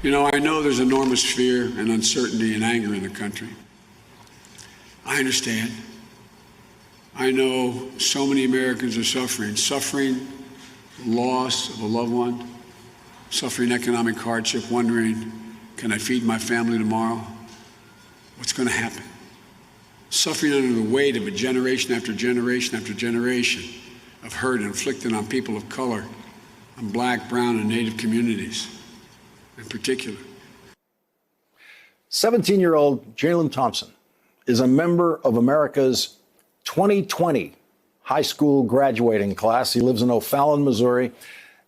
You know, I know there's enormous fear and uncertainty and anger in the country. I understand. I know so many Americans are suffering loss of a loved one, suffering economic hardship, wondering, can I feed my family tomorrow? What's going to happen? Suffering under the weight of a generation after generation after generation of hurt inflicted on people of color, on Black, brown, and Native communities in particular. 17-year-old Jalen Thompson is a member of America's 2020 high school graduating class. He lives in O'Fallon, Missouri.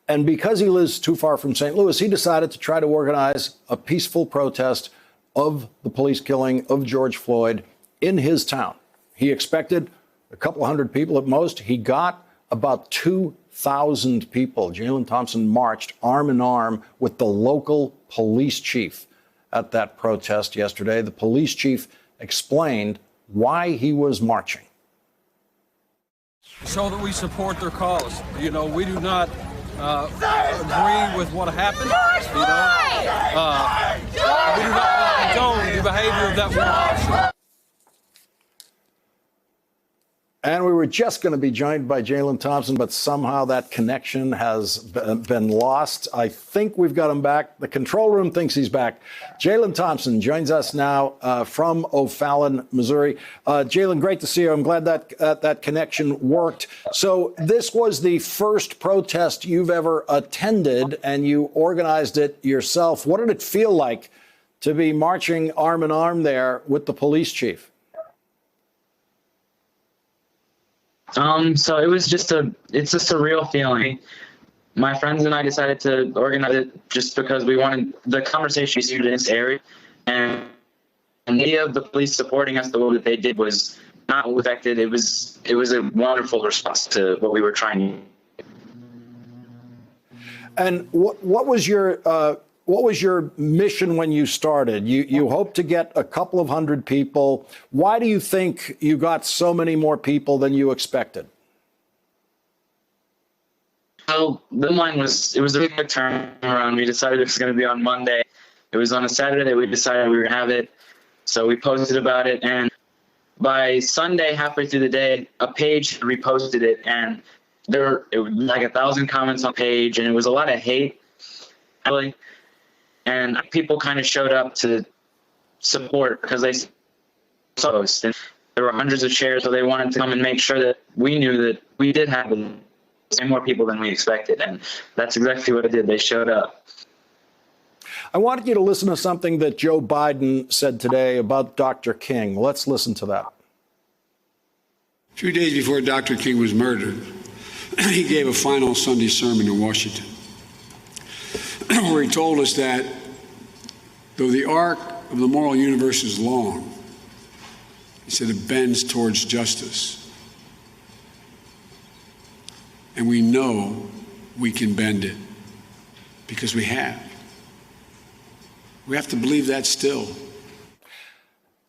And because he lives too far from St. Louis, he decided to try to organize a peaceful protest of the police killing of George Floyd in his town. He expected a couple hundred people at most. He got about 2,000 people. Jalen Thompson marched arm in arm with the local police chief at that protest yesterday. The police chief explained why he was marching. So that we support their cause. You know, we do not agree with what happened. You know, we do not condone the behavior of that one. And we were just going to be joined by Jalen Thompson, but somehow that connection has been lost. I think we've got him back. The control room thinks he's back. Jalen Thompson joins us now from O'Fallon, Missouri. Jalen, great to see you. I'm glad that that connection worked. So this was the first protest you've ever attended, and you organized it yourself. What did it feel like to be marching arm in arm there with the police chief? So it's just a real feeling. My friends and I decided to organize it just because we wanted the conversation in this area, and the idea of the police supporting us the way that they did was not affected. It was a wonderful response to what we were trying to do. And what was your mission when you started? You hoped to get a couple of hundred people. Why do you think you got so many more people than you expected? Well, the deadline it was a big turnaround. We decided it was going to be on Monday. It was on a Saturday that we decided we were going to have it. So we posted about it. And by Sunday, halfway through the day, a page reposted it. And it was like 1,000 comments on the page. And it was a lot of hate. And people kind of showed up to support because they saw us. And there were hundreds of shares, so they wanted to come and make sure that we knew that we did have more people than we expected. And that's exactly what it did. They showed up. I wanted you to listen to something that Joe Biden said today about Dr. King. Let's listen to that. A few days before Dr. King was murdered, he gave a final Sunday sermon in Washington, where he told us that though the arc of the moral universe is long, he said it bends towards justice. And we know we can bend it because we have. We have to believe that still.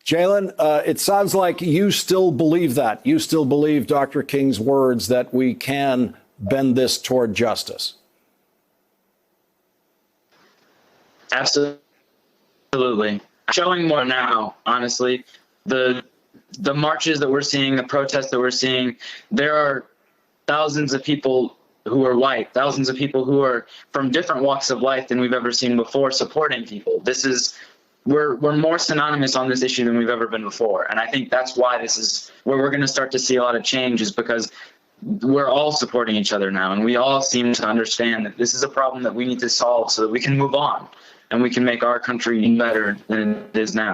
Jalen, it sounds like you still believe that. You still believe Dr. King's words that we can bend this toward justice. Absolutely. Showing more now, honestly. The marches that we're seeing, the protests that we're seeing, there are thousands of people who are white, thousands of people who are from different walks of life than we've ever seen before supporting people. We're more synonymous on this issue than we've ever been before. And I think that's why this is where we're going to start to see a lot of change, is because we're all supporting each other now. And we all seem to understand that this is a problem that we need to solve so that we can move on and we can make our country better than it is now.